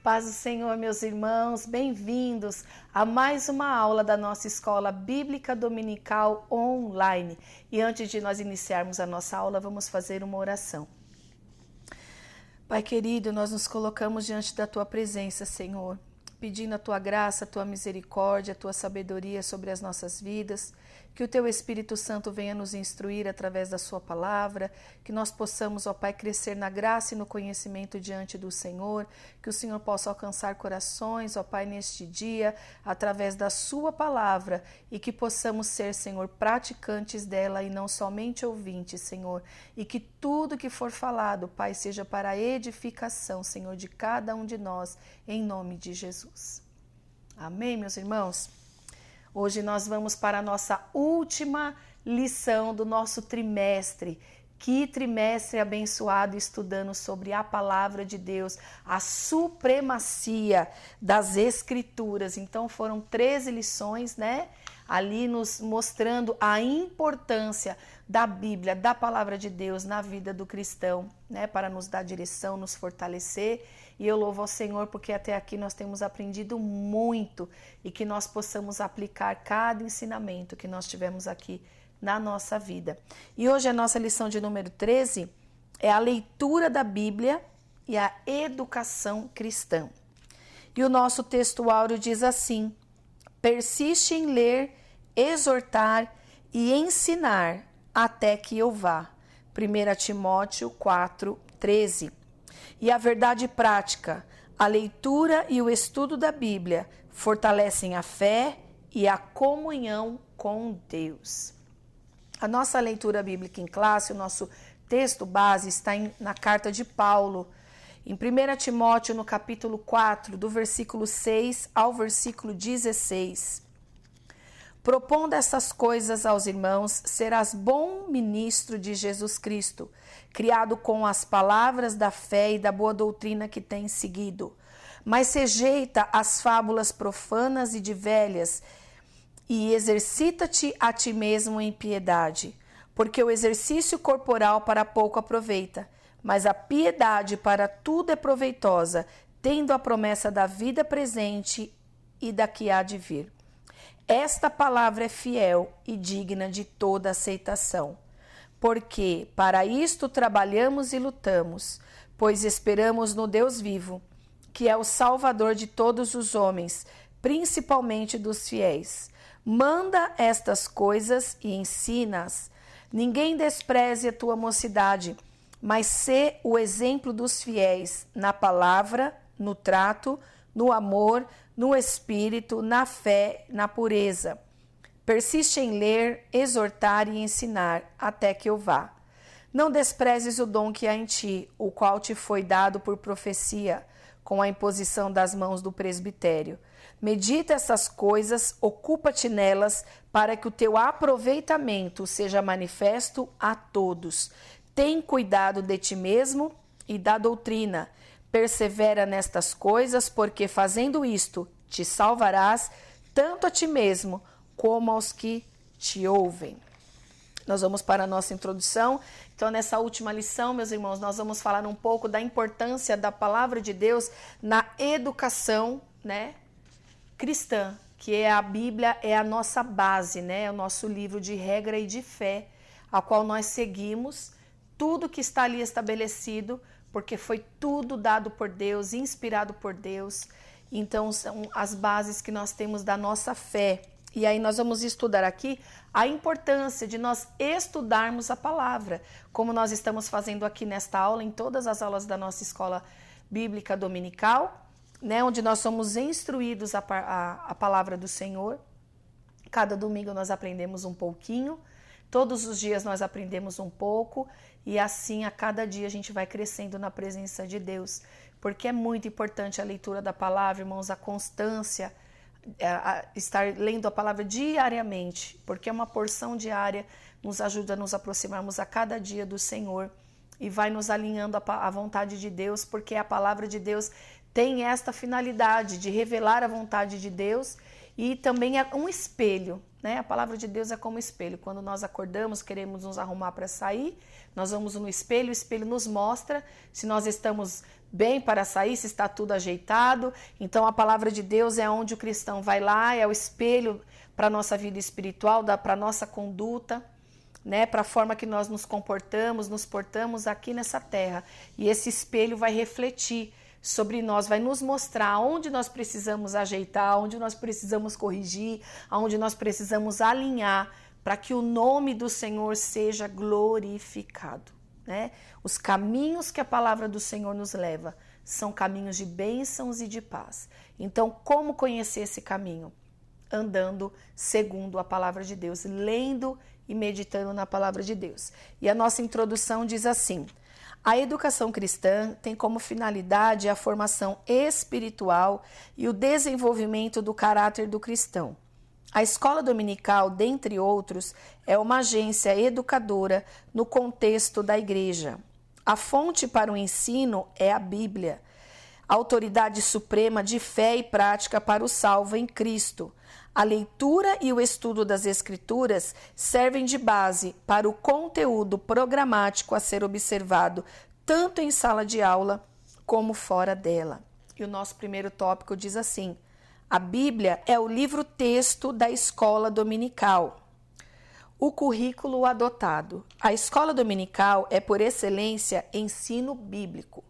Paz do Senhor, meus irmãos, bem-vindos a mais uma aula da nossa Escola Bíblica Dominical Online. E antes de nós iniciarmos a nossa aula, vamos fazer uma oração. Pai querido, nós nos colocamos diante da Tua presença, Senhor, pedindo a Tua graça, a Tua misericórdia, a Tua sabedoria sobre as nossas vidas, que o Teu Espírito Santo venha nos instruir através da Sua palavra, que nós possamos, ó Pai, crescer na graça e no conhecimento diante do Senhor, que o Senhor possa alcançar corações, ó Pai, neste dia, através da Sua palavra, e que possamos ser, Senhor, praticantes dela e não somente ouvintes, Senhor, e que tudo que for falado, Pai, seja para a edificação, Senhor, de cada um de nós, em nome de Jesus. Amém, meus irmãos? Hoje nós vamos para a nossa última lição do nosso trimestre. Que trimestre abençoado, estudando sobre a palavra de Deus, a supremacia das Escrituras. Então foram 13 lições, né? Ali nos mostrando a importância da Bíblia, da palavra de Deus na vida do cristão, né? Para nos dar direção, nos fortalecer. E eu louvo ao Senhor porque até aqui nós temos aprendido muito e que nós possamos aplicar cada ensinamento que nós tivemos aqui na nossa vida. E hoje a nossa lição de número 13 é a leitura da Bíblia e a educação cristã. E o nosso texto áureo diz assim: persiste em ler, exortar e ensinar até que eu vá. 1 Timóteo 4:13. E a verdade prática, a leitura e o estudo da Bíblia fortalecem a fé e a comunhão com Deus. A nossa leitura bíblica em classe, o nosso texto base está na carta de Paulo, em 1 Timóteo, no capítulo 4, do versículo 6 ao versículo 16. Propondo essas coisas aos irmãos, serás bom ministro de Jesus Cristo, criado com as palavras da fé e da boa doutrina que tens seguido. Mas rejeita as fábulas profanas e de velhas, e exercita-te a ti mesmo em piedade, porque o exercício corporal para pouco aproveita, mas a piedade para tudo é proveitosa, tendo a promessa da vida presente e da que há de vir. Esta palavra é fiel e digna de toda aceitação, porque para isto trabalhamos e lutamos, pois esperamos no Deus vivo, que é o Salvador de todos os homens, principalmente dos fiéis. Manda estas coisas e ensina-as. Ninguém despreze a tua mocidade, mas sê o exemplo dos fiéis na palavra, no trato, no amor, no espírito, na fé, na pureza. Persiste em ler, exortar e ensinar, até que eu vá. Não desprezes o dom que há em ti, o qual te foi dado por profecia, com a imposição das mãos do presbitério. Medita essas coisas, ocupa-te nelas, para que o teu aproveitamento seja manifesto a todos. Tem cuidado de ti mesmo e da doutrina. Persevera nestas coisas, porque fazendo isto te salvarás, tanto a ti mesmo como aos que te ouvem. Nós vamos para a nossa introdução. Então, nessa última lição, meus irmãos, nós vamos falar um pouco da importância da palavra de Deus na educação, né, cristã, que é a Bíblia, é a nossa base, né, é o nosso livro de regra e de fé, a qual nós seguimos tudo que está ali estabelecido, porque foi tudo dado por Deus, inspirado por Deus. Então, são as bases que nós temos da nossa fé. E aí nós vamos estudar aqui a importância de nós estudarmos a palavra, como nós estamos fazendo aqui nesta aula, em todas as aulas da nossa escola bíblica dominical, né, onde nós somos instruídos a palavra do Senhor. Cada domingo nós aprendemos um pouquinho, todos os dias nós aprendemos um pouco, e assim a cada dia a gente vai crescendo na presença de Deus, porque é muito importante a leitura da palavra, irmãos, a constância, estar lendo a palavra diariamente, porque é uma porção diária, nos ajuda a nos aproximarmos a cada dia do Senhor e vai nos alinhando à vontade de Deus, porque a palavra de Deus tem esta finalidade de revelar a vontade de Deus e também é um espelho, né? A palavra de Deus é como espelho. Quando nós acordamos, queremos nos arrumar para sair, nós vamos no espelho, o espelho nos mostra se nós estamos bem para sair, se está tudo ajeitado. Então a palavra de Deus é onde o cristão vai lá, é o espelho para a nossa vida espiritual, para a nossa conduta, né? Para a forma que nós nos comportamos, nos portamos aqui nessa terra. E esse espelho vai refletir sobre nós, vai nos mostrar onde nós precisamos ajeitar, onde nós precisamos corrigir, aonde nós precisamos alinhar para que o nome do Senhor seja glorificado, né? Os caminhos que a palavra do Senhor nos leva são caminhos de bênçãos e de paz. Então, como conhecer esse caminho? Andando segundo a palavra de Deus, lendo e meditando na palavra de Deus. E a nossa introdução diz assim: a educação cristã tem como finalidade a formação espiritual e o desenvolvimento do caráter do cristão. A escola dominical, dentre outros, é uma agência educadora no contexto da igreja. A fonte para o ensino é a Bíblia, a autoridade suprema de fé e prática para o salvo em Cristo. A leitura e o estudo das Escrituras servem de base para o conteúdo programático a ser observado tanto em sala de aula como fora dela. E o nosso primeiro tópico diz assim: a Bíblia é o livro-texto da escola dominical. O currículo adotado. A escola dominical é, por excelência, ensino bíblico.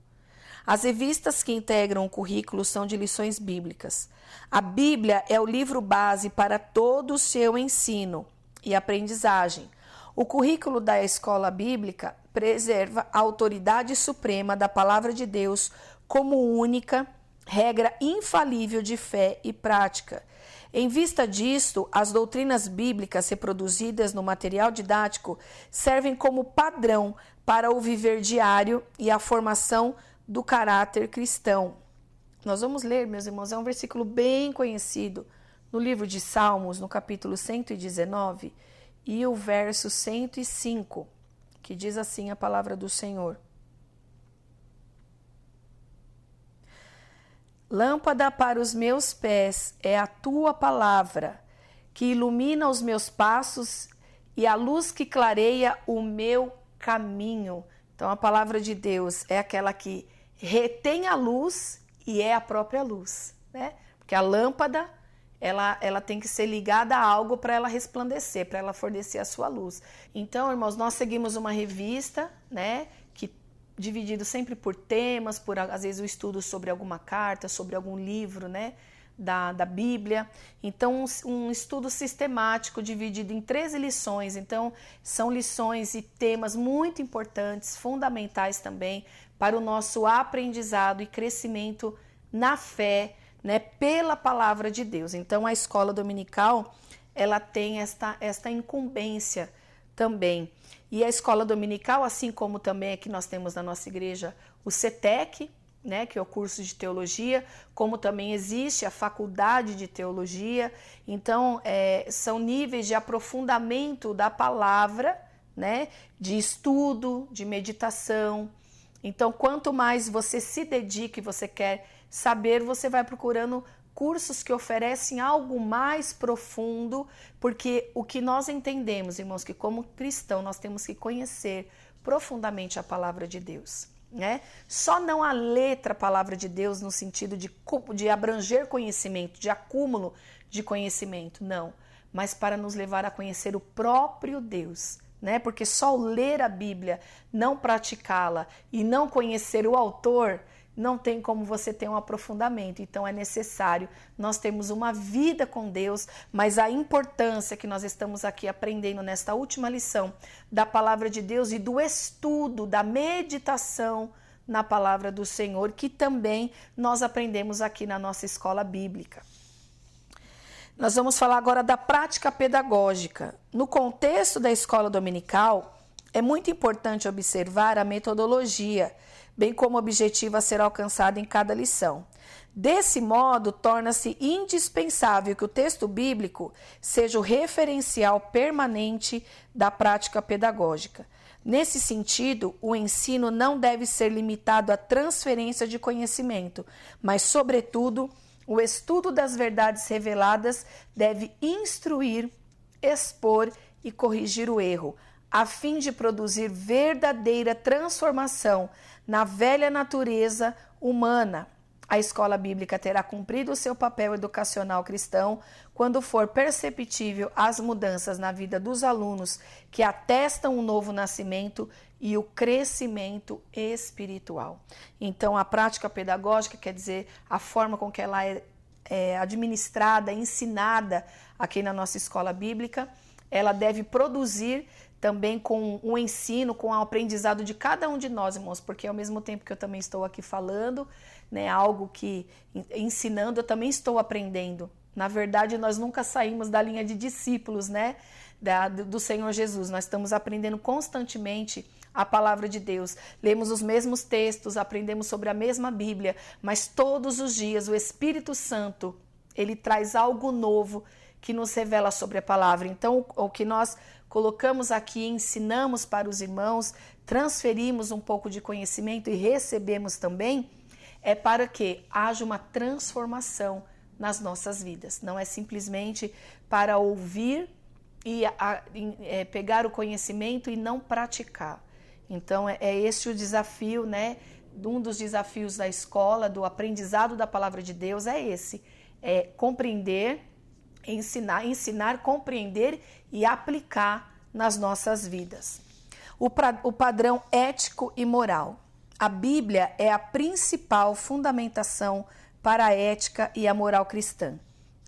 As revistas que integram o currículo são de lições bíblicas. A Bíblia é o livro base para todo o seu ensino e aprendizagem. O currículo da escola bíblica preserva a autoridade suprema da palavra de Deus como única regra infalível de fé e prática. Em vista disto, as doutrinas bíblicas reproduzidas no material didático servem como padrão para o viver diário e a formação do caráter cristão. Nós vamos ler, meus irmãos, é um versículo bem conhecido no livro de Salmos, no capítulo 119 e o verso 105, que diz assim a palavra do Senhor: lâmpada para os meus pés é a tua palavra, que ilumina os meus passos e a luz que clareia o meu caminho. Então a palavra de Deus é aquela que retém a luz e é a própria luz, né? Porque a lâmpada, ela tem que ser ligada a algo para ela resplandecer, para ela fornecer a sua luz. Então, irmãos, nós seguimos uma revista, né? Que dividido sempre por temas, por às vezes o estudo sobre alguma carta, sobre algum livro, né? Da Bíblia. Então, um estudo sistemático dividido em 13 lições. Então, são lições e temas muito importantes, fundamentais também para o nosso aprendizado e crescimento na fé, né, pela palavra de Deus. Então, a escola dominical, ela tem esta incumbência também. E a escola dominical, assim como também aqui nós temos na nossa igreja o CETEC, né, que é o curso de teologia, como também existe a faculdade de teologia. Então, são níveis de aprofundamento da palavra, né, de estudo, de meditação. Então, quanto mais você se dedica e você quer saber, você vai procurando cursos que oferecem algo mais profundo, porque o que nós entendemos, irmãos, que como cristão nós temos que conhecer profundamente a palavra de Deus, né? Só não a letra, a palavra de Deus, no sentido de abranger conhecimento, de acúmulo de conhecimento, não, mas para nos levar a conhecer o próprio Deus, né? Porque só ler a Bíblia, não praticá-la e não conhecer o autor, não tem como você ter um aprofundamento. Então é necessário nós termos uma vida com Deus, mas a importância que nós estamos aqui aprendendo nesta última lição da palavra de Deus e do estudo, da meditação na palavra do Senhor, que também nós aprendemos aqui na nossa escola bíblica. Nós vamos falar agora da prática pedagógica. No contexto da escola dominical, é muito importante observar a metodologia, bem como o objetivo a ser alcançado em cada lição. Desse modo, torna-se indispensável que o texto bíblico seja o referencial permanente da prática pedagógica. Nesse sentido, o ensino não deve ser limitado à transferência de conhecimento, mas, sobretudo, o estudo das verdades reveladas deve instruir expor e corrigir o erro, a fim de produzir verdadeira transformação na velha natureza humana. A escola bíblica terá cumprido o seu papel educacional cristão quando for perceptível as mudanças na vida dos alunos que atestam o novo nascimento e o crescimento espiritual. Então, a prática pedagógica quer dizer a forma com que ela é administrada, ensinada aqui na nossa escola bíblica. Ela deve produzir também com o ensino, com o aprendizado de cada um de nós, irmãos, porque ao mesmo tempo que eu também estou aqui falando, né, algo que ensinando, eu também estou aprendendo. Na verdade, nós nunca saímos da linha de discípulos, né, do Senhor Jesus. Nós estamos aprendendo constantemente a palavra de Deus. Lemos os mesmos textos, aprendemos sobre a mesma Bíblia, mas todos os dias o Espírito Santo, ele traz algo novo que nos revela sobre a palavra. Então, o que nós colocamos aqui, ensinamos para os irmãos, transferimos um pouco de conhecimento e recebemos também, é para que haja uma transformação nas nossas vidas. Não é simplesmente para ouvir e pegar o conhecimento e não praticar. Então, é esse o desafio, né? Um dos desafios da escola, do aprendizado da palavra de Deus é esse. É compreender, ensinar, compreender e aplicar nas nossas vidas. O padrão ético e moral. A Bíblia é a principal fundamentação para a ética e a moral cristã.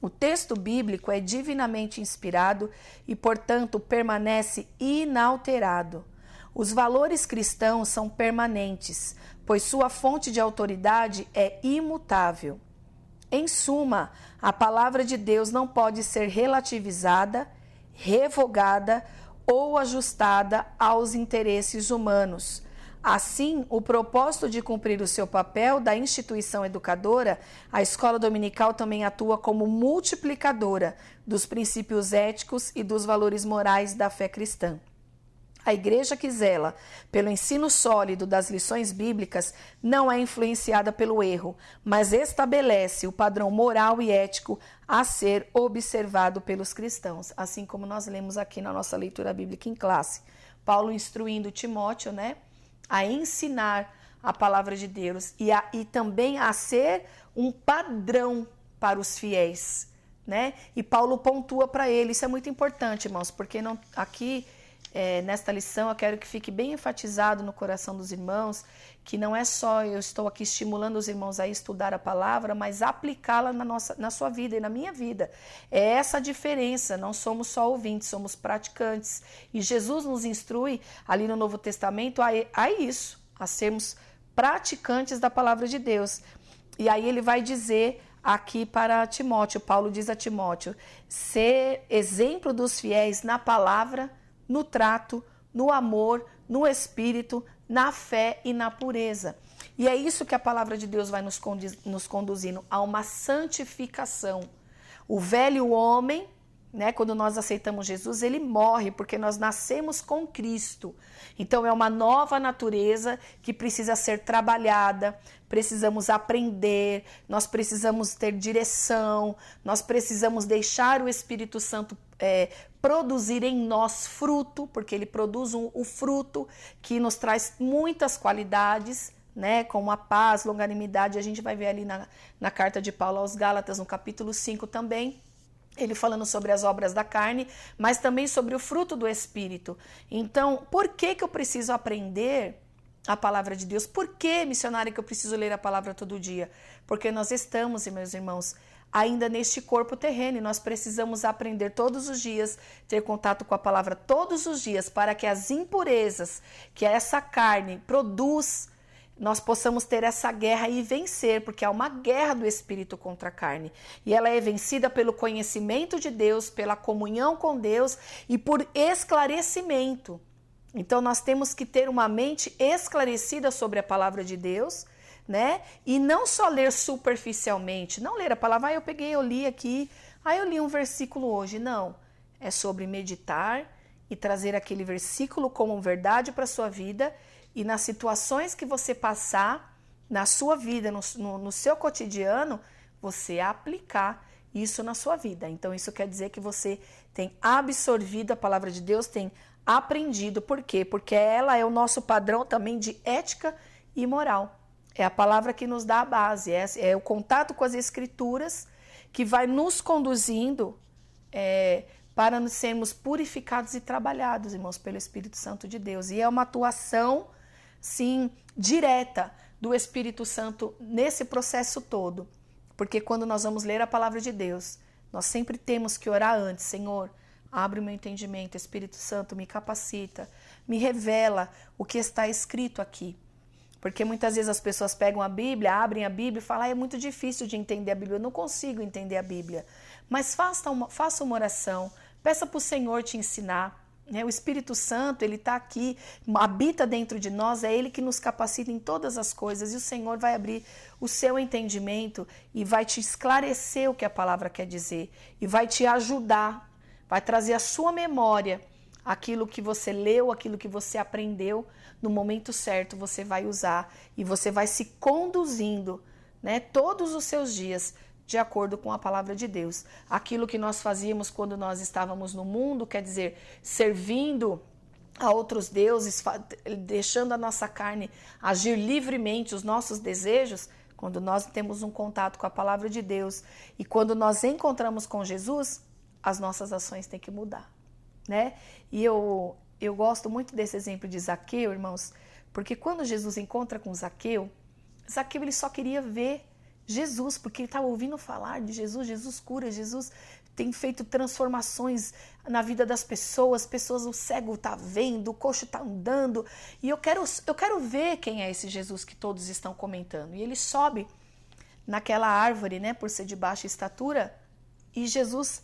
O texto bíblico é divinamente inspirado e, portanto, permanece inalterado. Os valores cristãos são permanentes, pois sua fonte de autoridade é imutável. Em suma, a palavra de Deus não pode ser relativizada, revogada ou ajustada aos interesses humanos. Assim, o propósito de cumprir o seu papel da instituição educadora, a escola dominical também atua como multiplicadora dos princípios éticos e dos valores morais da fé cristã. A igreja que zela pelo ensino sólido das lições bíblicas não é influenciada pelo erro, mas estabelece o padrão moral e ético a ser observado pelos cristãos, assim como nós lemos aqui na nossa leitura bíblica em classe. Paulo instruindo Timóteo, né, a ensinar a palavra de Deus e também a ser um padrão para os fiéis, né? E Paulo pontua para ele, isso é muito importante, irmãos, porque aqui nesta lição eu quero que fique bem enfatizado no coração dos irmãos, que não é só eu estou aqui estimulando os irmãos a estudar a palavra, mas aplicá-la na sua vida e na minha vida. É essa a diferença, não somos só ouvintes, somos praticantes. E Jesus nos instrui ali no Novo Testamento a isso, a sermos praticantes da palavra de Deus. E aí ele vai dizer aqui para Timóteo, Paulo diz a Timóteo, ser exemplo dos fiéis na palavra, no trato, no amor, no espírito, na fé e na pureza. E é isso que a palavra de Deus vai nos conduzindo a uma santificação. O velho homem, né, quando nós aceitamos Jesus, ele morre porque nós nascemos com Cristo. Então é uma nova natureza que precisa ser trabalhada, precisamos aprender, nós precisamos ter direção, nós precisamos deixar o Espírito Santo produzir em nós fruto, porque ele produz o fruto que nos traz muitas qualidades, né, como a paz, longanimidade. A gente vai ver ali na carta de Paulo aos Gálatas, no capítulo 5 também, ele falando sobre as obras da carne, mas também sobre o fruto do Espírito. Então, por que eu preciso aprender a palavra de Deus? Por que, missionária, que eu preciso ler a palavra todo dia? Porque nós estamos, meus irmãos, ainda neste corpo terreno e nós precisamos aprender todos os dias, ter contato com a palavra todos os dias, para que as impurezas que essa carne produz, nós possamos ter essa guerra e vencer, porque há uma guerra do Espírito contra a carne. E ela é vencida pelo conhecimento de Deus, pela comunhão com Deus e por esclarecimento. Então nós temos que ter uma mente esclarecida sobre a palavra de Deus, né? E não só ler superficialmente, não ler a palavra, eu li aqui, eu li um versículo hoje. Não, é sobre meditar e trazer aquele versículo como verdade para a sua vida, e nas situações que você passar na sua vida, no seu cotidiano, você aplicar isso na sua vida. Então isso quer dizer que você tem absorvido a palavra de Deus, tem aprendido. Por quê? Porque ela é o nosso padrão também de ética e moral. É a palavra que nos dá a base, é o contato com as Escrituras que vai nos conduzindo para nos sermos purificados e trabalhados, irmãos, pelo Espírito Santo de Deus. E é uma atuação, sim, direta do Espírito Santo nesse processo todo. Porque quando nós vamos ler a palavra de Deus, nós sempre temos que orar antes. Senhor, abre o meu entendimento, Espírito Santo, me capacita, me revela o que está escrito aqui. Porque muitas vezes as pessoas pegam a Bíblia, abrem a Bíblia e falam, é muito difícil de entender a Bíblia, eu não consigo entender a Bíblia. Mas faça uma oração, peça para o Senhor te ensinar. O Espírito Santo, ele está aqui, habita dentro de nós, é ele que nos capacita em todas as coisas. E o Senhor vai abrir o seu entendimento e vai te esclarecer o que a palavra quer dizer. E vai te ajudar, vai trazer à sua memória aquilo que você leu, aquilo que você aprendeu. No momento certo você vai usar e você vai se conduzindo, todos os seus dias de acordo com a palavra de Deus. Aquilo que nós fazíamos quando nós estávamos no mundo, quer dizer, servindo a outros deuses, deixando a nossa carne agir livremente, os nossos desejos, quando nós temos um contato com a palavra de Deus e quando nós encontramos com Jesus, as nossas ações têm que mudar, E eu gosto muito desse exemplo de Zaqueu, irmãos, porque quando Jesus encontra com Zaqueu ele só queria ver Jesus, porque ele estava ouvindo falar de Jesus, Jesus cura, Jesus tem feito transformações na vida das pessoas, o cego está vendo, o coxo está andando, e eu quero ver quem é esse Jesus que todos estão comentando. E ele sobe naquela árvore, por ser de baixa estatura, e Jesus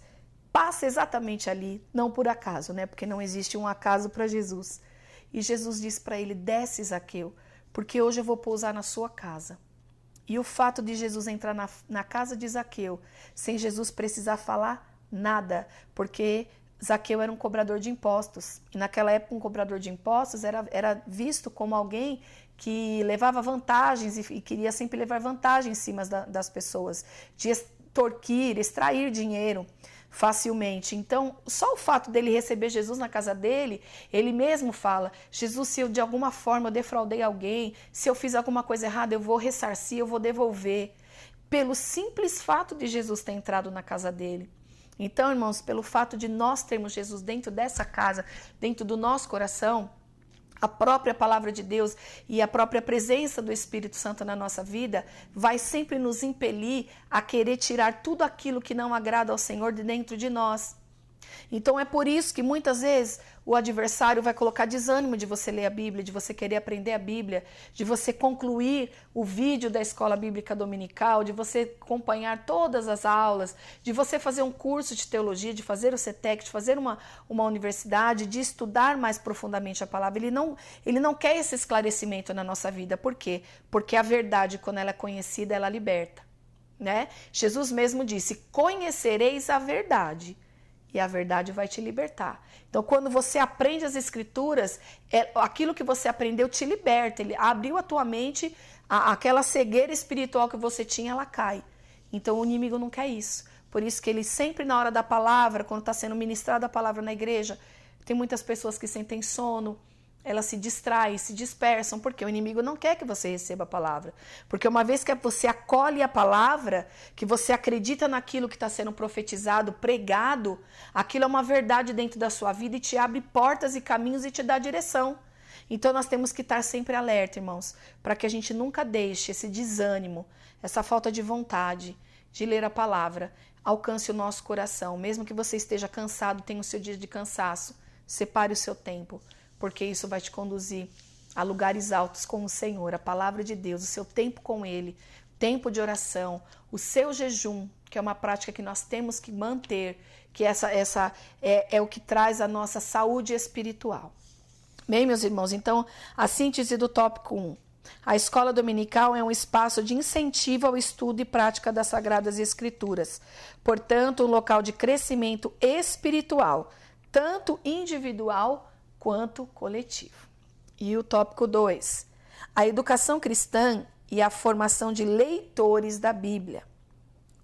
passa exatamente ali, não por acaso, porque não existe um acaso para Jesus. E Jesus diz para ele, desce Zaqueu, porque hoje eu vou pousar na sua casa. E o fato de Jesus entrar na casa de Zaqueu, sem Jesus precisar falar nada, porque Zaqueu era um cobrador de impostos. E naquela época um cobrador de impostos era visto como alguém que levava vantagens e queria sempre levar vantagem em cima das pessoas, de extorquir, extrair dinheiro facilmente. Então, só o fato dele receber Jesus na casa dele, ele mesmo fala, Jesus, se eu de alguma forma eu defraudei alguém, se eu fiz alguma coisa errada, eu vou ressarcir, eu vou devolver. Pelo simples fato de Jesus ter entrado na casa dele. Então, irmãos, pelo fato de nós termos Jesus dentro dessa casa, dentro do nosso coração, a própria palavra de Deus e a própria presença do Espírito Santo na nossa vida vai sempre nos impelir a querer tirar tudo aquilo que não agrada ao Senhor de dentro de nós. Então é por isso que muitas vezes o adversário vai colocar desânimo de você ler a Bíblia, de você querer aprender a Bíblia, de você concluir o vídeo da Escola Bíblica Dominical, de você acompanhar todas as aulas, de você fazer um curso de teologia, de fazer o CETEC, de fazer uma universidade, de estudar mais profundamente a palavra. Ele não quer esse esclarecimento na nossa vida. Por quê? Porque a verdade, quando ela é conhecida, ela liberta. Jesus mesmo disse, conhecereis a verdade. E a verdade vai te libertar. Então, quando você aprende as Escrituras, aquilo que você aprendeu te liberta. Ele abriu a tua mente, aquela cegueira espiritual que você tinha, ela cai. Então, o inimigo não quer isso. Por isso que ele sempre, na hora da palavra, quando está sendo ministrada a palavra na igreja, tem muitas pessoas que sentem sono, elas se distraem, se dispersam, porque o inimigo não quer que você receba a palavra. Porque uma vez que você acolhe a palavra, que você acredita naquilo que está sendo profetizado, pregado, aquilo é uma verdade dentro da sua vida e te abre portas e caminhos e te dá direção. Então nós temos que estar sempre alerta, irmãos, para que a gente nunca deixe esse desânimo, essa falta de vontade de ler a palavra, alcance o nosso coração. Mesmo que você esteja cansado, tenha o seu dia de cansaço, separe o seu tempo, porque isso vai te conduzir a lugares altos com o Senhor, a palavra de Deus, o seu tempo com Ele, tempo de oração, o seu jejum, que é uma prática que nós temos que manter, que essa é o que traz a nossa saúde espiritual. Bem, meus irmãos, então, a síntese do tópico 1. A escola dominical é um espaço de incentivo ao estudo e prática das Sagradas Escrituras. Portanto, um local de crescimento espiritual, tanto individual quanto coletivo. E o tópico 2, a educação cristã e a formação de leitores da Bíblia.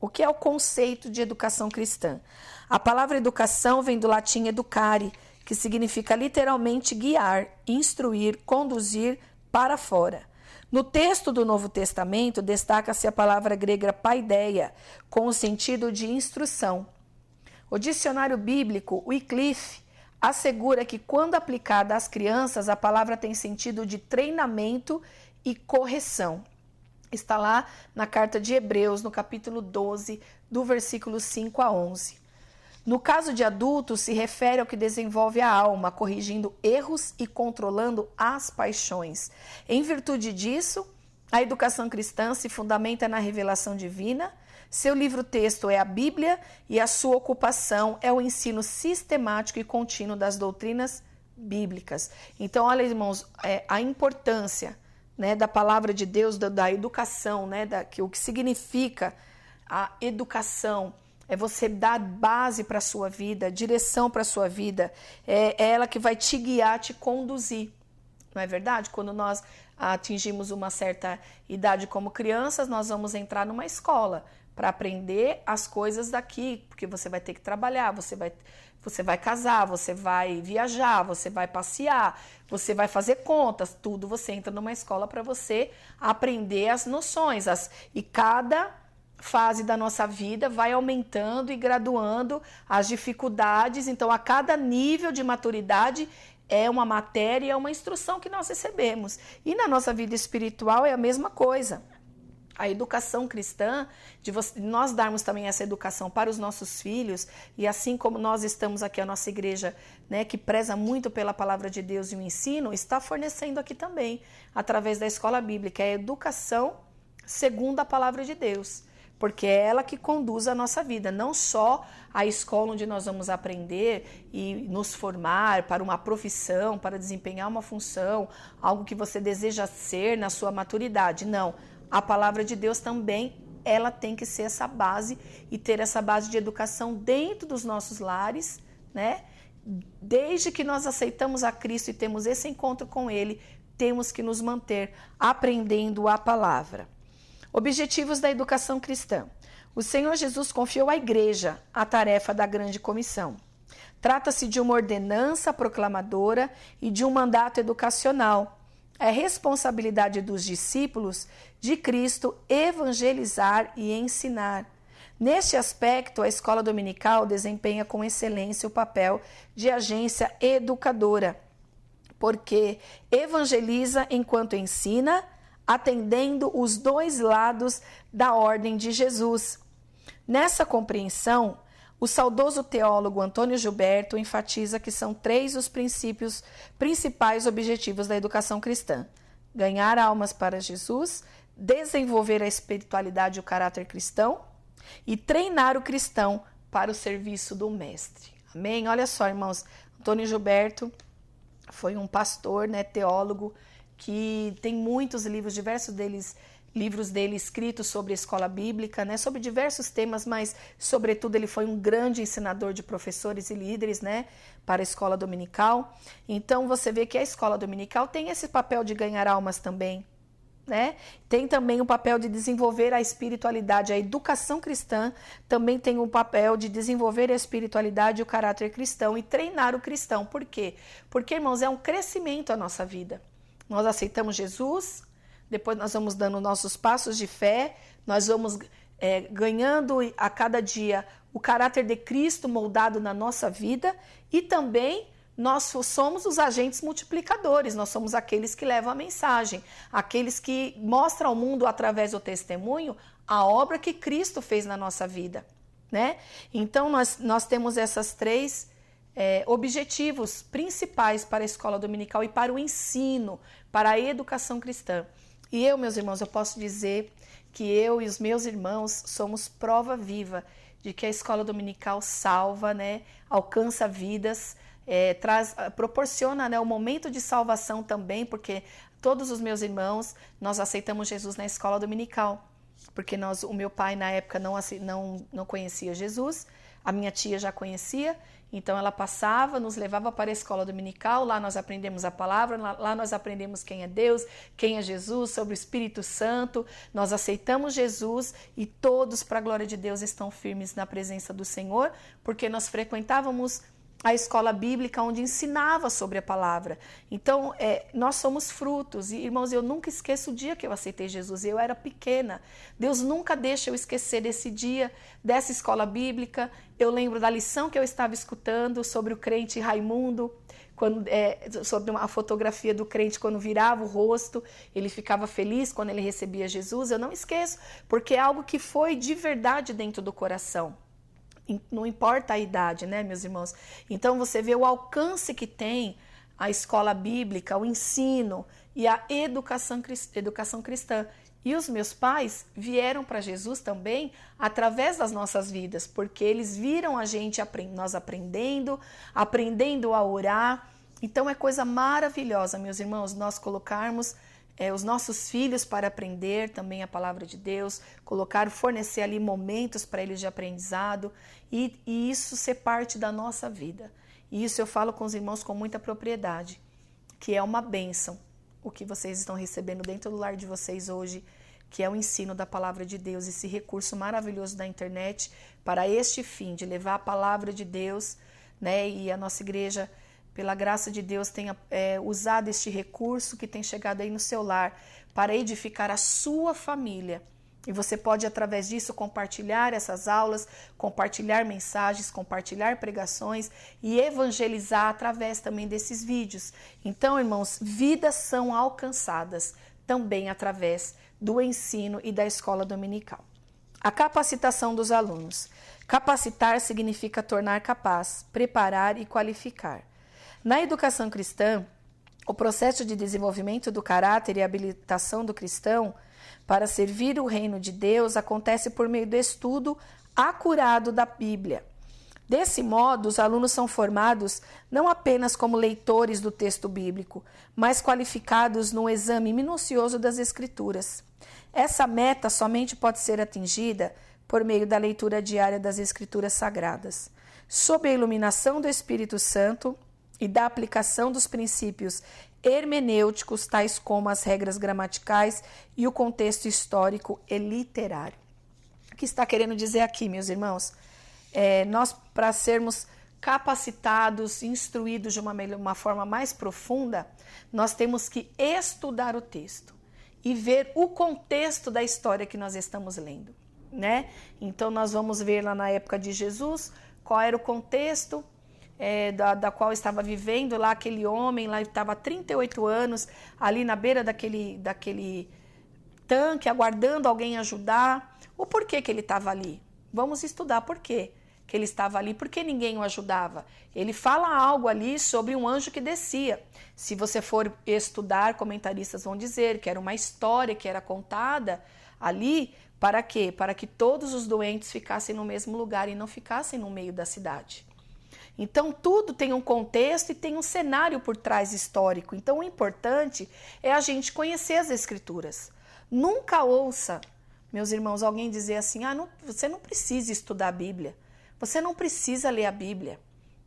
O que é o conceito de educação cristã? A palavra educação vem do latim educare, que significa literalmente guiar, instruir, conduzir para fora. No texto do Novo Testamento, destaca-se a palavra grega paideia, com o sentido de instrução. O dicionário bíblico, Wycliffe, assegura que quando aplicada às crianças, a palavra tem sentido de treinamento e correção. Está lá na carta de Hebreus, no capítulo 12, do versículo 5 a 11. No caso de adultos, se refere ao que desenvolve a alma, corrigindo erros e controlando as paixões. Em virtude disso, a educação cristã se fundamenta na revelação divina, seu livro-texto é a Bíblia e a sua ocupação é o ensino sistemático e contínuo das doutrinas bíblicas. Então, olha, irmãos, a importância, né, da palavra de Deus, da educação, né, o que significa a educação. É você dar base para a sua vida, direção para a sua vida. É ela que vai te guiar, te conduzir. Não é verdade? Quando nós atingimos uma certa idade como crianças, nós vamos entrar numa escola para aprender as coisas daqui, porque você vai ter que trabalhar, você vai casar, você vai viajar, você vai passear, você vai fazer contas, tudo você entra numa escola para você aprender as noções. E cada fase da nossa vida vai aumentando e graduando as dificuldades. Então, a cada nível de maturidade é uma matéria, é uma instrução que nós recebemos. E na nossa vida espiritual é a mesma coisa. A educação cristã, nós darmos também essa educação para os nossos filhos, e assim como nós estamos aqui, a nossa igreja, né, que preza muito pela palavra de Deus e o ensino, está fornecendo aqui também, através da escola bíblica, a educação segundo a palavra de Deus. Porque é ela que conduz a nossa vida, não só a escola onde nós vamos aprender e nos formar para uma profissão, para desempenhar uma função, algo que você deseja ser na sua maturidade. Não, a palavra de Deus também, ela tem que ser essa base e ter essa base de educação dentro dos nossos lares, né? Desde que nós aceitamos a Cristo e temos esse encontro com Ele, temos que nos manter aprendendo a palavra. Objetivos da educação cristã. O Senhor Jesus confiou à igreja a tarefa da grande comissão. Trata-se de uma ordenança proclamadora e de um mandato educacional. É responsabilidade dos discípulos de Cristo evangelizar e ensinar. Neste aspecto, a escola dominical desempenha com excelência o papel de agência educadora, porque evangeliza enquanto ensina, atendendo os dois lados da ordem de Jesus. Nessa compreensão, o saudoso teólogo Antônio Gilberto enfatiza que são 3 os principais objetivos da educação cristã: ganhar almas para Jesus, desenvolver a espiritualidade e o caráter cristão e treinar o cristão para o serviço do mestre. Amém? Olha só, irmãos, Antônio Gilberto foi um pastor, né, teólogo, que tem muitos livros, diversos livros dele escritos sobre a escola bíblica, né, sobre diversos temas, mas, sobretudo, ele foi um grande ensinador de professores e líderes, né, para a escola dominical. Então, você vê que a escola dominical tem esse papel de ganhar almas também, né? Tem também o papel de desenvolver a espiritualidade. A educação cristã também tem o papel de desenvolver a espiritualidade e o caráter cristão e treinar o cristão. Por quê? Porque, irmãos, é um crescimento a nossa vida. Nós aceitamos Jesus, depois nós vamos dando nossos passos de fé, nós vamos ganhando a cada dia o caráter de Cristo moldado na nossa vida, e também nós somos os agentes multiplicadores, nós somos aqueles que levam a mensagem, aqueles que mostram ao mundo através do testemunho a obra que Cristo fez na nossa vida, né? Então nós temos essas 3 objetivos principais para a escola dominical e para o ensino, para a educação cristã. E eu, meus irmãos, eu posso dizer que eu e os meus irmãos somos prova viva de que a escola dominical salva, né, alcança vidas, proporciona, né, o momento de salvação também, porque todos os meus irmãos, nós aceitamos Jesus na escola dominical, porque o meu pai na época não conhecia Jesus, a minha tia já conhecia, Então ela passava, nos levava para a escola dominical, lá nós aprendemos a palavra, lá nós aprendemos quem é Deus, quem é Jesus, sobre o Espírito Santo, nós aceitamos Jesus e todos, para a glória de Deus, estão firmes na presença do Senhor, porque nós frequentávamos a escola bíblica onde ensinava sobre a palavra. Então, nós somos frutos. E, irmãos, eu nunca esqueço o dia que eu aceitei Jesus. Eu era pequena. Deus nunca deixa eu esquecer desse dia, dessa escola bíblica. Eu lembro da lição que eu estava escutando sobre o crente Raimundo, sobre a fotografia do crente quando virava o rosto, ele ficava feliz quando ele recebia Jesus. Eu não esqueço, porque é algo que foi de verdade dentro do coração. Não importa a idade, né, meus irmãos? Então você vê o alcance que tem a escola bíblica, o ensino e a educação cristã. E os meus pais vieram para Jesus também através das nossas vidas, porque eles viram a gente, nós aprendendo a orar. Então é coisa maravilhosa, meus irmãos, nós colocarmos os nossos filhos para aprender também a palavra de Deus, fornecer ali momentos para eles de aprendizado e isso ser parte da nossa vida. E isso eu falo com os irmãos com muita propriedade, que é uma bênção o que vocês estão recebendo dentro do lar de vocês hoje, que é o ensino da palavra de Deus, esse recurso maravilhoso da internet para este fim, de levar a palavra de Deus, né? E a nossa igreja, pela graça de Deus, tenha usado este recurso que tem chegado aí no seu lar para edificar a sua família. E você pode, através disso, compartilhar essas aulas, compartilhar mensagens, compartilhar pregações e evangelizar através também desses vídeos. Então, irmãos, vidas são alcançadas também através do ensino e da escola dominical. A capacitação dos alunos. Capacitar significa tornar capaz, preparar e qualificar. Na educação cristã, o processo de desenvolvimento do caráter e habilitação do cristão para servir o reino de Deus acontece por meio do estudo acurado da Bíblia. Desse modo, os alunos são formados não apenas como leitores do texto bíblico, mas qualificados no exame minucioso das Escrituras. Essa meta somente pode ser atingida por meio da leitura diária das Escrituras Sagradas. Sob a iluminação do Espírito Santo e da aplicação dos princípios hermenêuticos, tais como as regras gramaticais e o contexto histórico e literário. O que está querendo dizer aqui, meus irmãos? Nós, para sermos capacitados, instruídos de uma forma mais profunda, nós temos que estudar o texto e ver o contexto da história que nós estamos lendo, né? Então, nós vamos ver lá na época de Jesus qual era o contexto da qual estava vivendo lá aquele homem, lá estava há 38 anos, ali na beira daquele tanque, aguardando alguém ajudar. O porquê que ele estava ali? Vamos estudar por quê que ele estava ali, porque ninguém o ajudava. Ele fala algo ali sobre um anjo que descia. Se você for estudar, comentaristas vão dizer que era uma história que era contada ali, para quê? Para que todos os doentes ficassem no mesmo lugar e não ficassem no meio da cidade. Então, tudo tem um contexto e tem um cenário por trás histórico. Então, o importante é a gente conhecer as Escrituras. Nunca ouça, meus irmãos, alguém dizer assim, você não precisa estudar a Bíblia, você não precisa ler a Bíblia.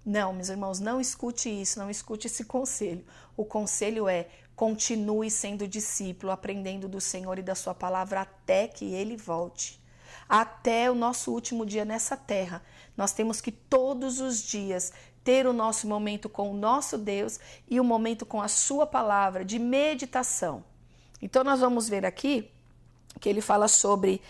Não, meus irmãos, não escute isso, não escute esse conselho. O conselho é, continue sendo discípulo, aprendendo do Senhor e da sua palavra até que Ele volte. Até o nosso último dia nessa terra. Nós temos que todos os dias ter o nosso momento com o nosso Deus e o momento com a sua palavra de meditação. Então nós vamos ver aqui que ele fala sobre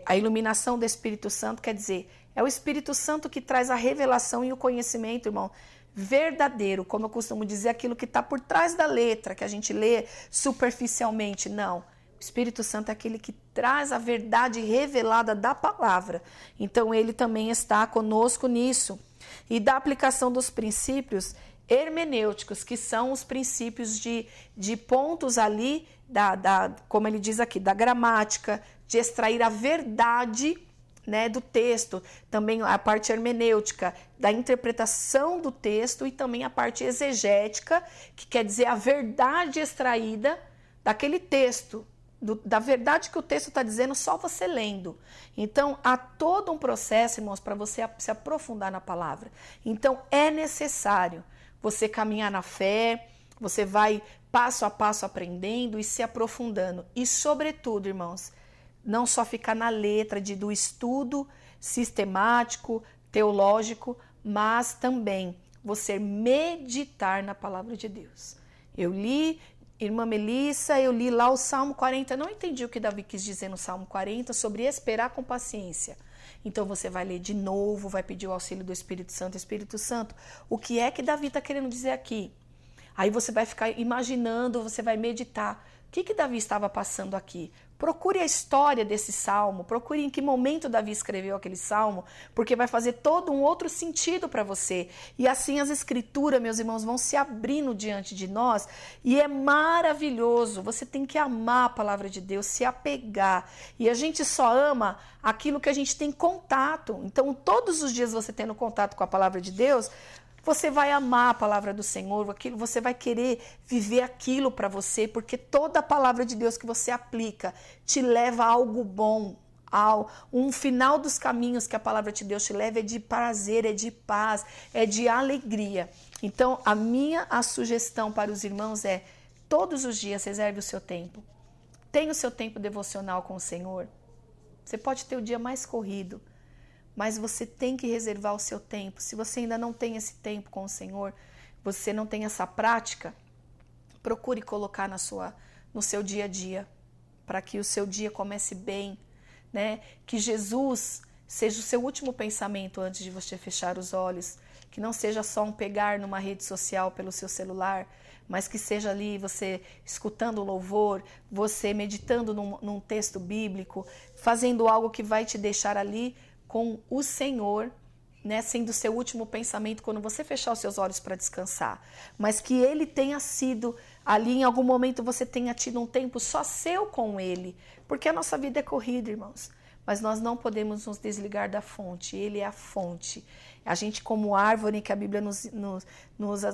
a iluminação do Espírito Santo, quer dizer, é o Espírito Santo que traz a revelação e o conhecimento, irmão, verdadeiro, como eu costumo dizer, aquilo que está por trás da letra, que a gente lê superficialmente, não. O Espírito Santo é aquele que traz a verdade revelada da palavra. Então, ele também está conosco nisso. E da aplicação dos princípios hermenêuticos, que são os princípios de pontos ali, como ele diz aqui, da gramática, de extrair a verdade, né, do texto. Também a parte hermenêutica, da interpretação do texto, e também a parte exegética, que quer dizer a verdade extraída daquele texto, da verdade que o texto está dizendo só você lendo. Então, há todo um processo, irmãos, para você se aprofundar na palavra. Então, é necessário você caminhar na fé, você vai passo a passo aprendendo e se aprofundando. E, sobretudo, irmãos, não só ficar na letra do estudo sistemático, teológico, mas também você meditar na palavra de Deus. Eu li, irmã Melissa, eu li lá o Salmo 40, não entendi o que Davi quis dizer no Salmo 40 sobre esperar com paciência. Então você vai ler de novo, vai pedir o auxílio do Espírito Santo, o que é que Davi está querendo dizer aqui? Aí você vai ficar imaginando, você vai meditar. O que Davi estava passando aqui? Procure a história desse salmo, procure em que momento Davi escreveu aquele salmo, porque vai fazer todo um outro sentido para você. E assim as escrituras, meus irmãos, vão se abrindo diante de nós e é maravilhoso. Você tem que amar a palavra de Deus, se apegar. E a gente só ama aquilo que a gente tem contato. Então, todos os dias você tendo contato com a palavra de Deus, você vai amar a palavra do Senhor, você vai querer viver aquilo para você, porque toda a palavra de Deus que você aplica te leva a algo bom, um final dos caminhos que a palavra de Deus te leva é de prazer, é de paz, é de alegria. Então, a sugestão para os irmãos é, todos os dias reserve o seu tempo. Tenha o seu tempo devocional com o Senhor. Você pode ter o dia mais corrido, mas você tem que reservar o seu tempo. Se você ainda não tem esse tempo com o Senhor, você não tem essa prática, procure colocar no seu dia a dia, para que o seu dia comece bem, né? Que Jesus seja o seu último pensamento antes de você fechar os olhos, que não seja só um pegar numa rede social pelo seu celular, mas que seja ali você escutando louvor, você meditando num texto bíblico, fazendo algo que vai te deixar ali com o Senhor, né, sendo o seu último pensamento quando você fechar os seus olhos para descansar. Mas que Ele tenha sido, ali em algum momento você tenha tido um tempo só seu com Ele. Porque a nossa vida é corrida, irmãos. Mas nós não podemos nos desligar da fonte. Ele é a fonte. A gente, como árvore, que a Bíblia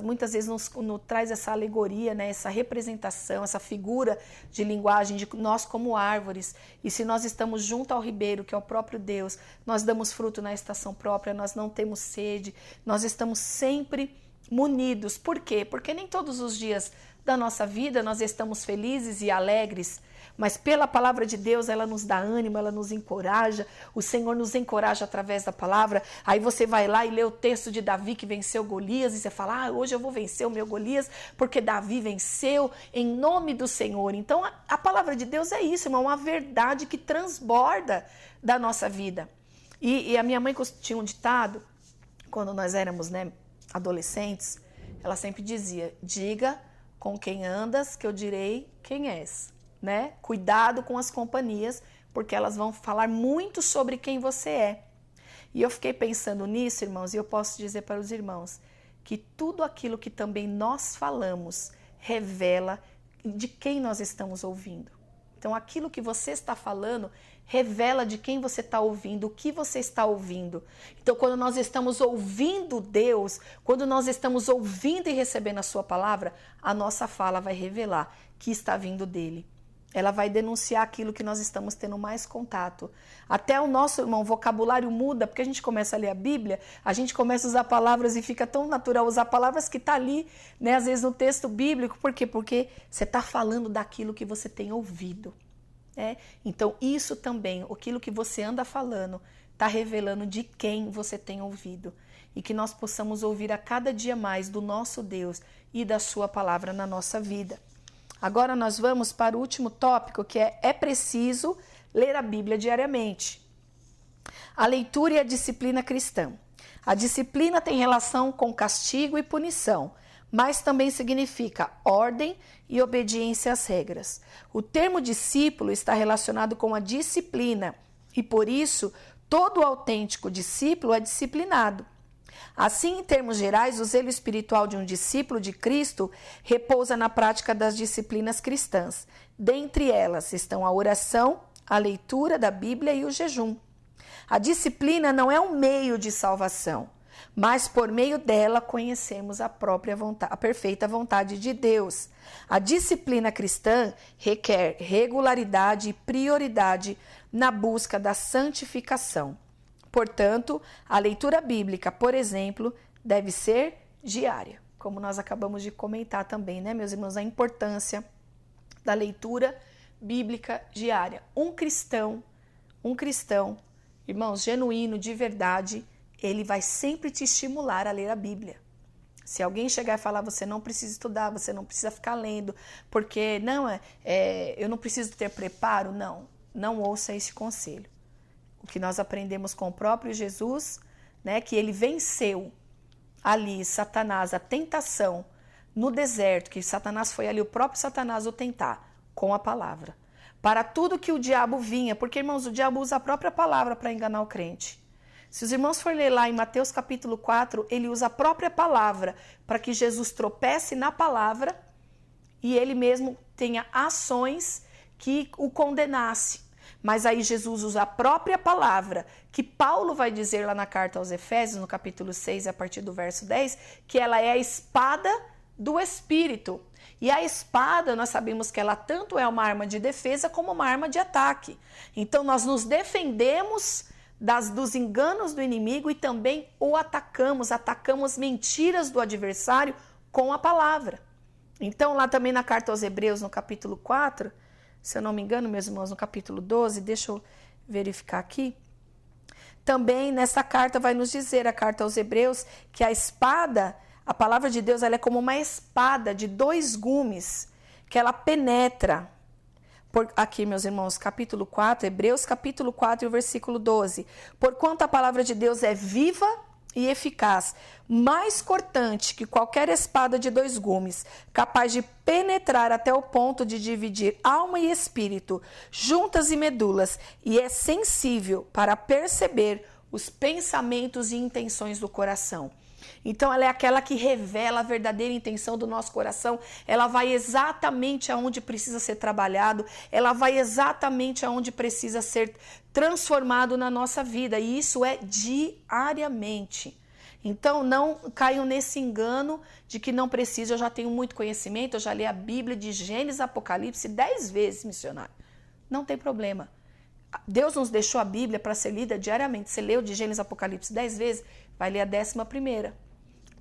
muitas vezes nos traz essa alegoria, né, essa representação, essa figura de linguagem de nós como árvores. E se nós estamos junto ao ribeiro, que é o próprio Deus, nós damos fruto na estação própria, nós não temos sede, nós estamos sempre munidos. Por quê? Porque nem todos os dias da nossa vida nós estamos felizes e alegres, mas pela palavra de Deus ela nos dá ânimo, ela nos encoraja, o Senhor nos encoraja através da palavra. Aí você vai lá e lê o texto de Davi que venceu Golias e você fala, hoje eu vou vencer o meu Golias porque Davi venceu em nome do Senhor. Então a palavra de Deus é isso, irmão, uma verdade que transborda da nossa vida. E a minha mãe tinha um ditado, quando nós éramos, né, adolescentes, ela sempre dizia, diga com quem andas que eu direi quem és. Né? Cuidado com as companhias, porque elas vão falar muito sobre quem você é. E eu fiquei pensando nisso, irmãos, e eu posso dizer para os irmãos que tudo aquilo que também nós falamos revela de quem nós estamos ouvindo. Então, aquilo que você está falando revela de quem você está ouvindo, o que você está ouvindo. Então, quando nós estamos ouvindo Deus, quando nós estamos ouvindo e recebendo a sua palavra, a nossa fala vai revelar que está vindo dele. Ela vai denunciar aquilo que nós estamos tendo mais contato. Até o nosso, irmão, vocabulário muda, porque a gente começa a ler a Bíblia, a gente começa a usar palavras e fica tão natural usar palavras que está ali, né, às vezes no texto bíblico. Por quê? Porque você está falando daquilo que você tem ouvido. Né? Então, isso também, aquilo que você anda falando, está revelando de quem você tem ouvido. E que nós possamos ouvir a cada dia mais do nosso Deus e da sua palavra na nossa vida. Agora nós vamos para o último tópico, que é preciso ler a Bíblia diariamente. A leitura e a disciplina cristã. A disciplina tem relação com castigo e punição, mas também significa ordem e obediência às regras. O termo discípulo está relacionado com a disciplina e, por isso, todo autêntico discípulo é disciplinado. Assim, em termos gerais, o zelo espiritual de um discípulo de Cristo repousa na prática das disciplinas cristãs. Dentre elas estão a oração, a leitura da Bíblia e o jejum. A disciplina não é um meio de salvação, mas por meio dela conhecemos a própria vontade, a perfeita vontade de Deus. A disciplina cristã requer regularidade e prioridade na busca da santificação. Portanto, a leitura bíblica, por exemplo, deve ser diária, como nós acabamos de comentar também, né, meus irmãos, a importância da leitura bíblica diária. Um cristão, irmãos, genuíno, de verdade, ele vai sempre te estimular a ler a Bíblia. Se alguém chegar e falar, você não precisa estudar, você não precisa ficar lendo, porque eu não preciso ter preparo, não ouça esse conselho. O que nós aprendemos com o próprio Jesus, né, que ele venceu ali Satanás, a tentação no deserto, que Satanás foi ali, o próprio Satanás o tentar, com a palavra. Para tudo que o diabo vinha, porque, irmãos, o diabo usa a própria palavra para enganar o crente. Se os irmãos forem ler lá em Mateus capítulo 4, ele usa a própria palavra para que Jesus tropece na palavra e ele mesmo tenha ações que o condenasse. Mas aí Jesus usa a própria palavra, que Paulo vai dizer lá na carta aos Efésios, no capítulo 6, a partir do verso 10, que ela é a espada do Espírito. E a espada, nós sabemos que ela tanto é uma arma de defesa como uma arma de ataque. Então nós nos defendemos dos enganos do inimigo e também o atacamos mentiras do adversário com a palavra. Então lá também na carta aos Hebreus, no capítulo 4, se eu não me engano, meus irmãos, no capítulo 12, deixa eu verificar aqui, também nessa carta vai nos dizer, a carta aos Hebreus, que a espada, a palavra de Deus, ela é como uma espada de 2 gumes, que ela penetra. Aqui, meus irmãos, capítulo 4, Hebreus capítulo 4 e o versículo 12. Porquanto a palavra de Deus é viva e eficaz, mais cortante que qualquer espada de 2 gumes, capaz de penetrar até o ponto de dividir alma e espírito, juntas e medulas, e é sensível para perceber os pensamentos e intenções do coração. Então ela é aquela que revela a verdadeira intenção do nosso coração, ela vai exatamente aonde precisa ser trabalhado, ela vai exatamente aonde precisa ser transformado na nossa vida, e isso é diariamente. Então não caiam nesse engano de que não precisa, eu já tenho muito conhecimento, eu já li a Bíblia de Gênesis, Apocalipse 10 vezes, missionário. Não tem problema. Deus nos deixou a Bíblia para ser lida diariamente. Você leu de Gênesis, Apocalipse 10 vezes, vai ler a 11ª.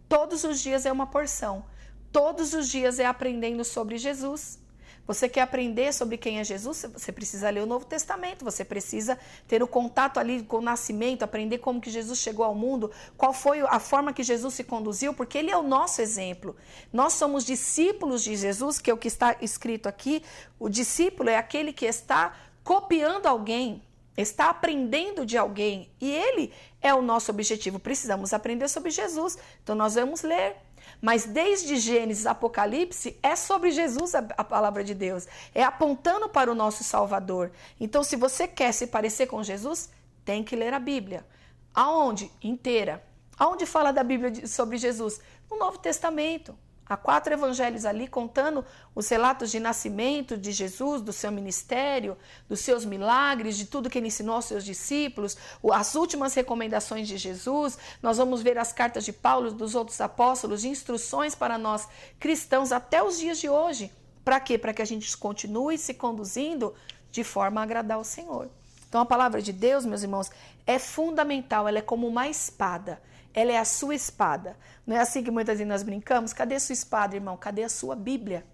Todos os dias é uma porção. Todos os dias é aprendendo sobre Jesus. Você quer aprender sobre quem é Jesus? Você precisa ler o Novo Testamento. Você precisa ter o contato ali com o nascimento, aprender como que Jesus chegou ao mundo, qual foi a forma que Jesus se conduziu, porque ele é o nosso exemplo. Nós somos discípulos de Jesus, que é o que está escrito aqui. O discípulo é aquele que está copiando alguém, está aprendendo de alguém, e ele é o nosso objetivo. Precisamos aprender sobre Jesus, então nós vamos ler. Mas desde Gênesis, Apocalipse, é sobre Jesus a palavra de Deus, é apontando para o nosso Salvador. Então, se você quer se parecer com Jesus, tem que ler a Bíblia. Aonde? Inteira. Aonde fala da Bíblia sobre Jesus? No Novo Testamento. Há 4 evangelhos ali contando os relatos de nascimento de Jesus, do seu ministério, dos seus milagres, de tudo que ele ensinou aos seus discípulos, as últimas recomendações de Jesus. Nós vamos ver as cartas de Paulo, dos outros apóstolos, de instruções para nós cristãos até os dias de hoje. Para quê? Para que a gente continue se conduzindo de forma a agradar ao Senhor. Então a palavra de Deus, meus irmãos, é fundamental, ela é como uma espada. Ela é a sua espada. Não é assim que muitas vezes nós brincamos? Cadê a sua espada, irmão? Cadê a sua Bíblia?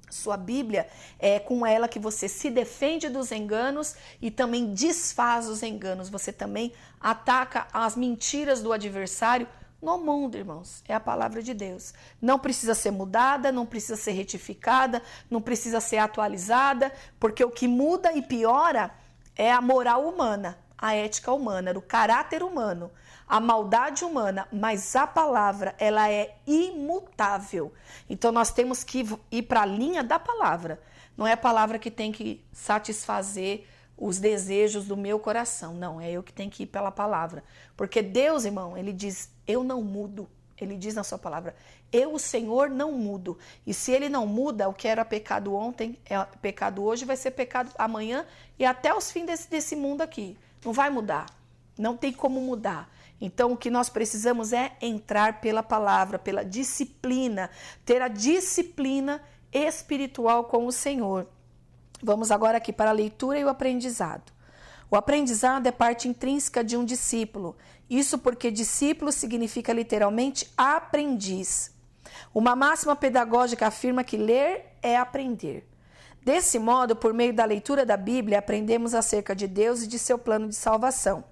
Sua Bíblia é com ela que você se defende dos enganos e também desfaz os enganos. Você também ataca as mentiras do adversário no mundo, irmãos. É a palavra de Deus. Não precisa ser mudada, não precisa ser retificada, não precisa ser atualizada, porque o que muda e piora é a moral humana, a ética humana, o caráter humano, a maldade humana, mas a palavra, ela é imutável. Então nós temos que ir para a linha da palavra. Não é a palavra que tem que satisfazer os desejos do meu coração. Não, é eu que tenho que ir pela palavra. Porque Deus, irmão, ele diz, eu não mudo. Ele diz na sua palavra, eu, o Senhor, não mudo. E se ele não muda, o que era pecado ontem, é pecado hoje, vai ser pecado amanhã e até os fins desse mundo aqui. Não vai mudar. Não tem como mudar. Então, o que nós precisamos é entrar pela palavra, pela disciplina, ter a disciplina espiritual com o Senhor. Vamos agora aqui para a leitura e o aprendizado. O aprendizado é parte intrínseca de um discípulo. Isso porque discípulo significa literalmente aprendiz. Uma máxima pedagógica afirma que ler é aprender. Desse modo, por meio da leitura da Bíblia, aprendemos acerca de Deus e de seu plano de salvação.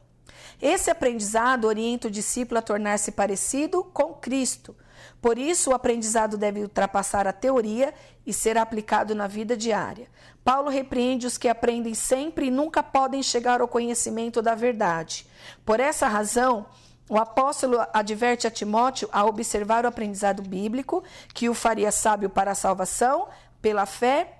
Esse aprendizado orienta o discípulo a tornar-se parecido com Cristo. Por isso, o aprendizado deve ultrapassar a teoria e ser aplicado na vida diária. Paulo repreende os que aprendem sempre e nunca podem chegar ao conhecimento da verdade. Por essa razão, o apóstolo adverte a Timóteo a observar o aprendizado bíblico, que o faria sábio para a salvação, pela fé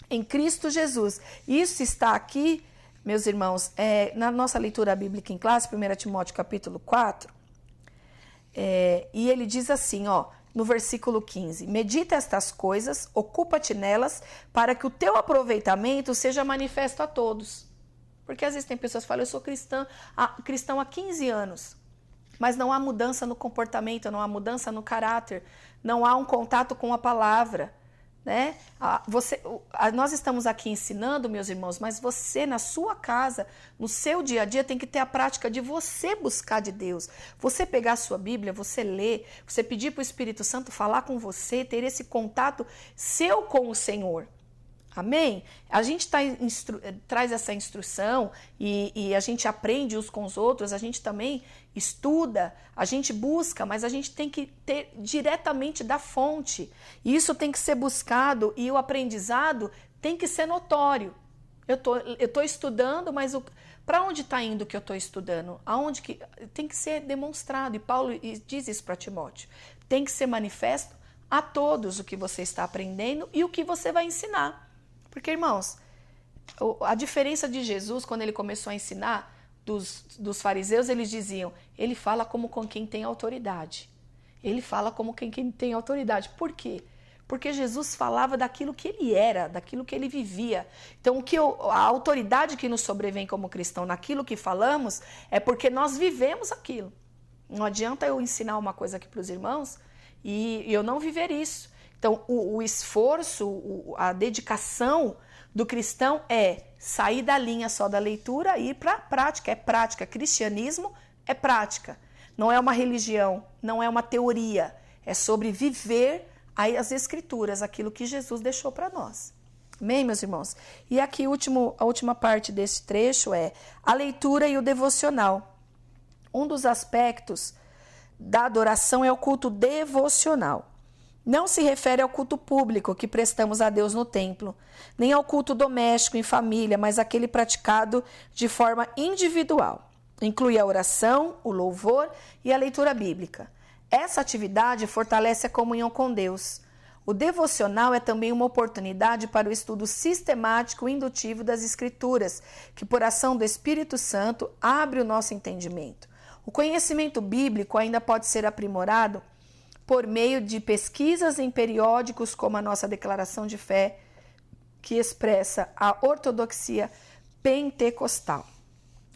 em Cristo Jesus. Isso está aqui, meus irmãos, na nossa leitura bíblica em classe, 1 Timóteo capítulo 4, e ele diz assim, no versículo 15, medita estas coisas, ocupa-te nelas, para que o teu aproveitamento seja manifesto a todos. Porque às vezes tem pessoas que falam, eu sou cristão há 15 anos, mas não há mudança no comportamento, não há mudança no caráter, não há um contato com a palavra. Né? Nós estamos aqui ensinando, meus irmãos, mas você na sua casa, no seu dia a dia, tem que ter a prática de você buscar de Deus. Você pegar a sua Bíblia, você ler, você pedir para o Espírito Santo falar com você, ter esse contato seu com o Senhor. Amém? A gente traz essa instrução e a gente aprende uns com os outros, a gente também estuda, a gente busca, mas a gente tem que ter diretamente da fonte. E isso tem que ser buscado e o aprendizado tem que ser notório. Eu tô estudando, mas para onde está indo o que eu estou estudando? Aonde que tem que ser demonstrado? E Paulo diz isso para Timóteo. Tem que ser manifesto a todos o que você está aprendendo e o que você vai ensinar. Porque, irmãos, a diferença de Jesus, quando ele começou a ensinar dos fariseus, eles diziam, ele fala como com quem tem autoridade. Ele fala como quem tem autoridade. Por quê? Porque Jesus falava daquilo que ele era, daquilo que ele vivia. Então, a autoridade que nos sobrevém como cristão naquilo que falamos é porque nós vivemos aquilo. Não adianta eu ensinar uma coisa aqui para os irmãos e eu não viver isso. Então, o esforço, a dedicação do cristão é sair da linha só da leitura e ir para a prática. É prática. Cristianismo é prática. Não é uma religião, não é uma teoria. É sobre viver as Escrituras, aquilo que Jesus deixou para nós. Amém, meus irmãos? E aqui a última parte desse trecho é a leitura e o devocional. Um dos aspectos da adoração é o culto devocional. Não se refere ao culto público que prestamos a Deus no templo, nem ao culto doméstico em família, mas aquele praticado de forma individual. Inclui a oração, o louvor e a leitura bíblica. Essa atividade fortalece a comunhão com Deus. O devocional é também uma oportunidade para o estudo sistemático e indutivo das Escrituras, que por ação do Espírito Santo abre o nosso entendimento. O conhecimento bíblico ainda pode ser aprimorado por meio de pesquisas em periódicos como a nossa declaração de fé, que expressa a ortodoxia pentecostal.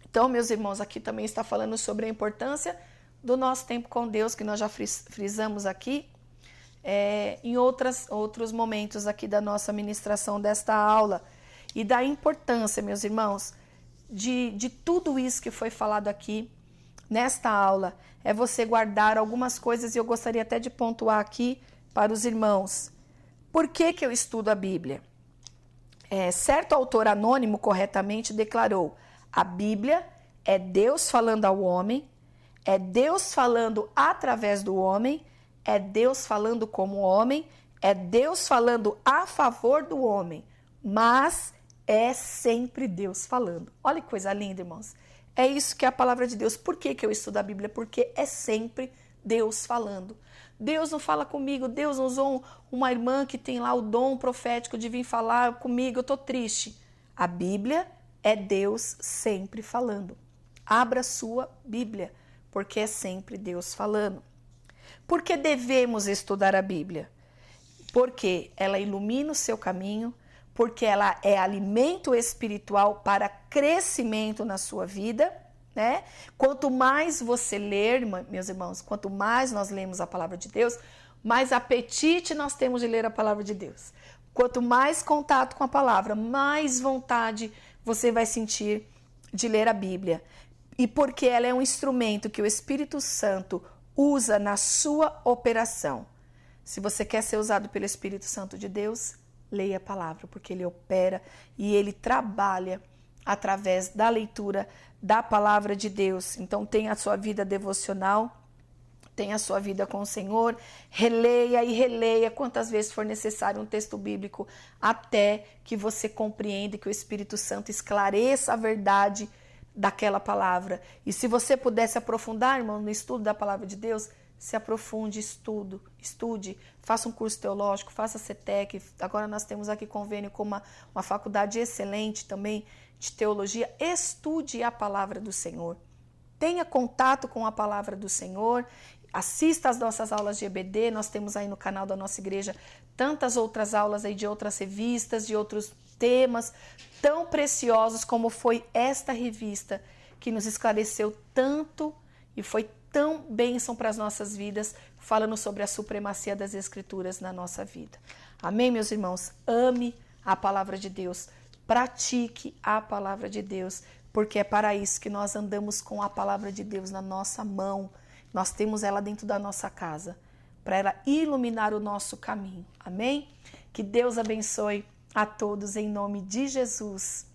Então, meus irmãos, aqui também está falando sobre a importância do nosso tempo com Deus, que nós já frisamos aqui em outros momentos aqui da nossa ministração desta aula. E da importância, meus irmãos, de tudo isso que foi falado aqui nesta aula, é você guardar algumas coisas e eu gostaria até de pontuar aqui para os irmãos. Por que eu estudo a Bíblia? Certo autor anônimo corretamente declarou: a Bíblia é Deus falando ao homem, é Deus falando através do homem, é Deus falando como homem, é Deus falando a favor do homem, mas é sempre Deus falando. Olha que coisa linda, irmãos. É isso que é a palavra de Deus. Por que eu estudo a Bíblia? Porque é sempre Deus falando. Deus não fala comigo, Deus não usou uma irmã que tem lá o dom profético de vir falar comigo, eu estou triste. A Bíblia é Deus sempre falando. Abra sua Bíblia, porque é sempre Deus falando. Por que devemos estudar a Bíblia? Porque ela ilumina o seu caminho, porque ela é alimento espiritual para crescimento na sua vida, né? Quanto mais você ler, meus irmãos, quanto mais nós lemos a palavra de Deus, mais apetite nós temos de ler a palavra de Deus. Quanto mais contato com a palavra, mais vontade você vai sentir de ler a Bíblia. E porque ela é um instrumento que o Espírito Santo usa na sua operação. Se você quer ser usado pelo Espírito Santo de Deus, leia a palavra, porque ele opera e ele trabalha através da leitura da palavra de Deus. Então tenha a sua vida devocional, tenha a sua vida com o Senhor, releia e releia quantas vezes for necessário um texto bíblico, até que você compreenda, que o Espírito Santo esclareça a verdade daquela palavra. E se você pudesse aprofundar, irmão, no estudo da palavra de Deus, se aprofunde, estude, faça um curso teológico, faça CETEC. Agora nós temos aqui convênio com uma faculdade excelente também de teologia. Estude a palavra do Senhor. Tenha contato com a palavra do Senhor. Assista às nossas aulas de EBD. Nós temos aí no canal da nossa igreja tantas outras aulas aí de outras revistas, de outros temas tão preciosos como foi esta revista que nos esclareceu tanto e foi tão bênção para as nossas vidas, falando sobre a supremacia das Escrituras na nossa vida. Amém, meus irmãos? Ame a palavra de Deus, pratique a palavra de Deus, porque é para isso que nós andamos com a palavra de Deus na nossa mão. Nós temos ela dentro da nossa casa, para ela iluminar o nosso caminho. Amém? Que Deus abençoe a todos em nome de Jesus.